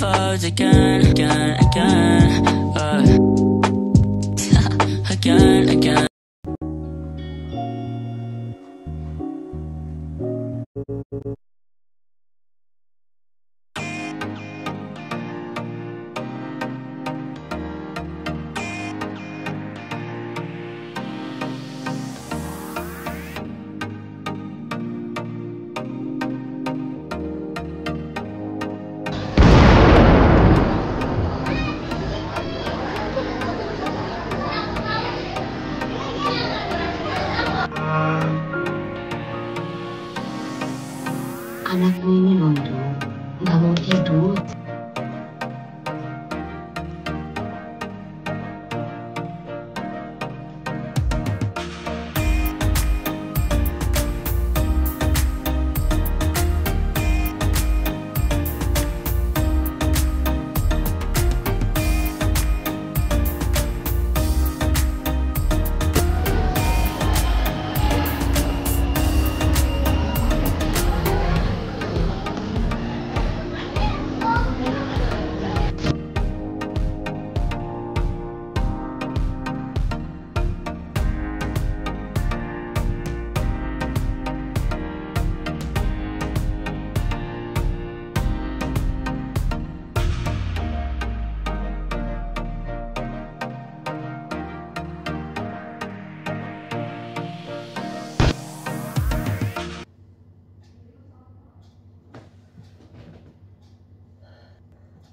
falls again, again, again, again, again. Anakmu ini Londo, nggak mau tidur.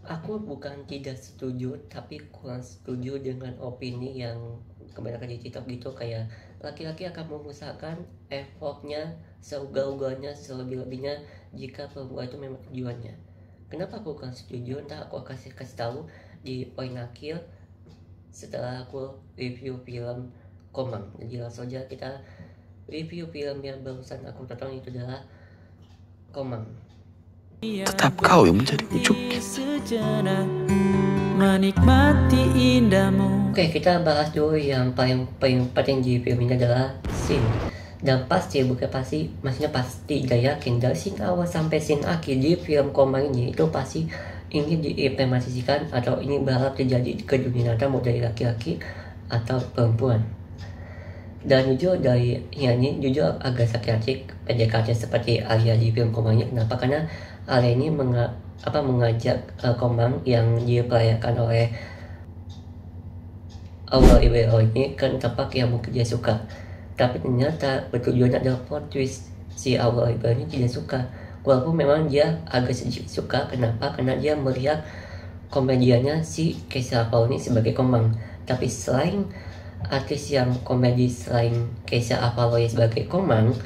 Aku bukan tidak setuju, tapi kurang setuju dengan opini yang kebanyakan di TikTok gitu, kayak laki-laki akan mengusahakan effortnya seugal-ugalnya, selebih-lebihnya jika perempuan itu memang tujuannya. Kenapa aku kurang setuju? Ntar aku kasih tahu di poin akhir setelah aku review film Komang. Jadi langsung aja kita review film yang barusan aku tonton, itu adalah Komang. Tetap kau yang menjadi ujungnya. Menikmati indahmu. Oke, kita bahas dulu yang paling penting di film ini adalah scene. Dan pasti, bukan pasti, maksudnya pasti gak yakin dari scene awal sampai scene akhir di film Komang ini itu pasti ingin diimplementasikan atau ini berharap terjadi ke dunia nyata, mau dari laki-laki atau perempuan. Dan jujur dari ini jujur agak sakit hati PDKT seperti Alia di film Komang ini. Kenapa? Karena Alia ini mengajak Komang yang dipelayakan oleh Awal Ibero ini ke tempat yang mungkin dia suka, tapi ternyata bertujuan adalah plot twist. Si Awal Ibero ini tidak suka, walaupun memang dia agak sedikit suka. Kenapa? Karena dia melihat komediannya si Keisha Apollo ini sebagai Komang. Tapi selain artis yang komedi selain Keisha Apollo sebagai Komang,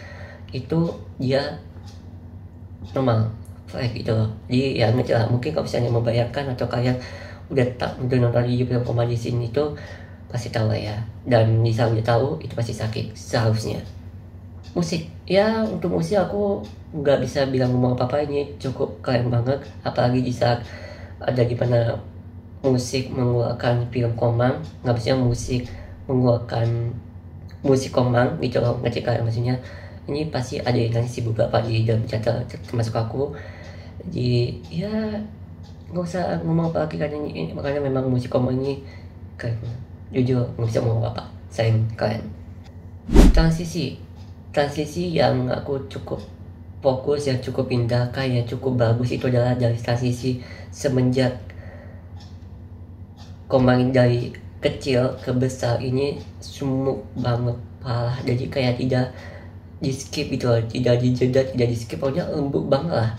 itu dia normal gitu loh. Jadi ya ngerti lah, mungkin kalau misalnya membayangkan atau kalian udah nonton di film komedi sini itu pasti tahu lah ya. Dan bisa udah tahu itu pasti sakit seharusnya. Musik ya, untuk musik aku nggak bisa bilang ngomong apa-apa, ini cukup keren banget. Apalagi di saat ada gimana musik mengeluarkan film Komang, nggak bisa musik mengeluarkan musik Komang gitu loh, ngerti kalian maksudnya. Ini pasti ada yang sih beberapa di dalam catatan termasuk aku. Jadi ya nggak usah ngomong apa lagi karena ini, makanya memang musik Komang ini keren. Jujur nggak bisa ngomong apa, sayang kalian. Transisi yang aku cukup fokus, yang cukup indah, kayak cukup bagus itu adalah dari transisi semenjak Komang dari kecil ke besar ini sumuk banget parah. Jadi kayak tidak di skip gitu loh, tidak dijeda, tidak di skip, pokoknya lembut banget lah.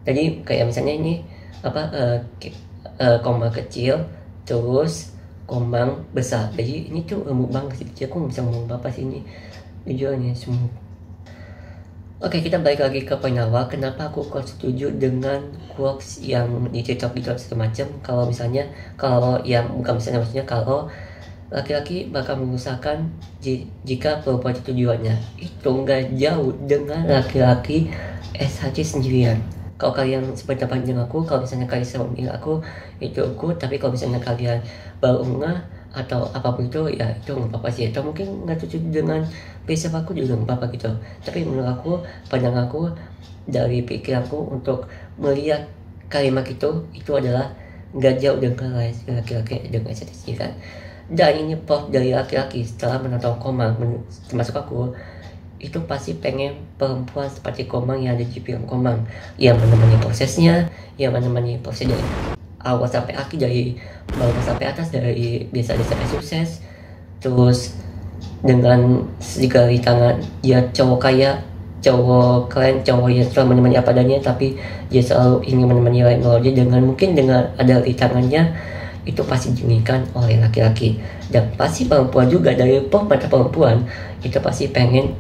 Jadi kayak misalnya ini Komang kecil terus Komang besar, jadi ini tuh lembut banget sih. Jadi aku nggak bisa ngomong apa sih ini, jujur ini semua. Oke, kita balik lagi ke poin awal. Kenapa aku kurang setuju dengan quotes yang di TikTok gitu segala macam. Kalau misalnya, kalau yang bukan misalnya, maksudnya kalau laki-laki bakal mengusahakan jika perempuan itu tujuannya, itu nggak jauh dengan laki-laki SHC sendirian. Kalau kalian seperti apa dengan aku, kalau misalnya kalian sama aku itu aku, tapi kalau misalnya kalian baru ngeh atau apapun itu ya itu nggak apa-apa sih, atau mungkin nggak cocok dengan prinsip aku juga nggak apa-apa gitu. Tapi menurut aku, pandangan aku, dari pikiranku untuk melihat kalimat itu adalah gak jauh dengan laki-laki dengan estetisnya. Dan ini plot dari laki-laki setelah menonton Komang, termasuk aku, itu pasti pengen perempuan seperti Komang yang ada di film Komang, yang menemani prosesnya, yang menemani proses dari awal sampai akhir, dari bawah sampai atas, dari biasa sampai sukses. Terus dengan segala tangan, dia cowok kaya, cowok keren, cowok yang selalu menemani apa adanya, tapi dia selalu ingin menemani lain dia dengan mungkin dengan ada di tangannya, itu pasti diinginkan oleh laki-laki. Dan pasti perempuan juga, dari mata perempuan itu pasti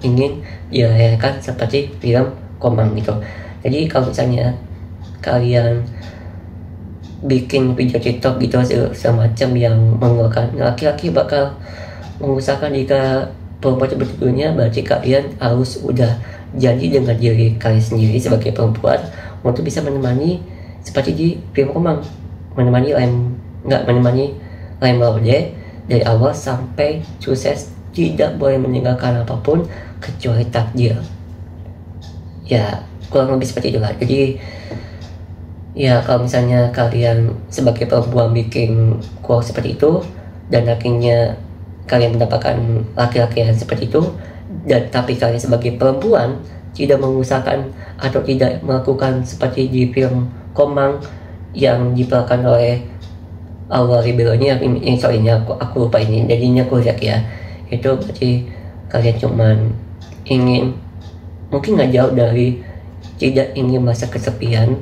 ingin dilahirkan seperti film Komang gitu. Jadi kalau misalnya kalian bikin video TikTok gitu semacam yang mengeluarkan laki-laki bakal mengusahakan jika perempuan sebetulnya, berarti kalian harus udah janji dengan diri kalian sendiri sebagai perempuan untuk bisa menemani seperti di film Komang, menemani Lain Laude dari awal sampai sukses, tidak boleh meninggalkan apapun kecuali takdir. Ya kurang lebih seperti itulah. Jadi ya kalau misalnya kalian sebagai perempuan bikin quote seperti itu dan akhirnya kalian mendapatkan laki-laki yang seperti itu, dan tapi kalian sebagai perempuan tidak mengusahakan atau tidak melakukan seperti di film Komang yang diperankan oleh Aurel Ribeiro ini aku lupa ini, jadinya aku lihat ya, itu berarti kalian cuman ingin, mungkin nggak jauh dari tidak ingin masa kesepian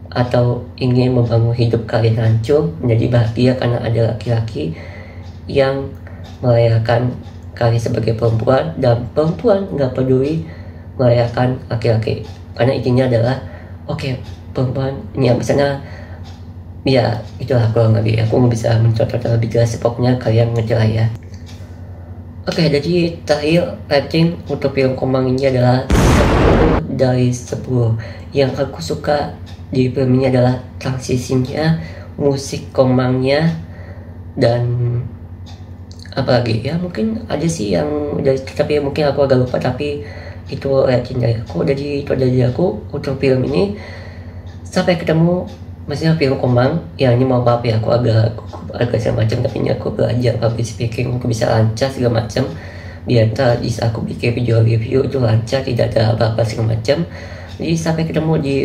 atau ingin membangun hidup kalian hancur menjadi bahagia karena ada laki-laki yang merayakan kalian sebagai perempuan, dan perempuan nggak peduli merayakan laki-laki karena intinya adalah oke, perempuan ini yang misalnya ya itulah kurang lebih, aku nggak bisa mencontoh lebih jelas, pokoknya kalian ngerti lah ya. Oke, jadi terakhir rating untuk film Komang ini adalah 10 dari 10. Yang aku suka di film ini adalah transisinya, musik Komangnya, dan apalagi ya mungkin ada sih yang dari, tapi mungkin aku agak lupa, tapi itu rating dari aku. Jadi itu dari aku untuk film ini. Sampai ketemu, maksudnya film Komang ya, ini mau maaf ya, aku agak semacam, tapi ini aku belajar public speaking, aku bisa lancar segala macam, biar ntar bisa aku bikin video review itu lancar, tidak ada apa-apa segala macam. Jadi sampai ketemu di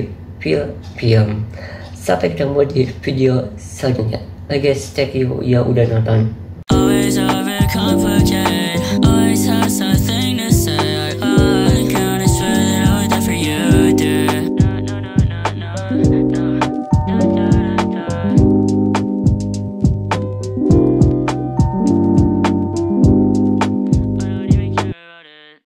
film, sampai ketemu di video selanjutnya. Guys, thank you ya udah nonton. Always overcomplicate, always have something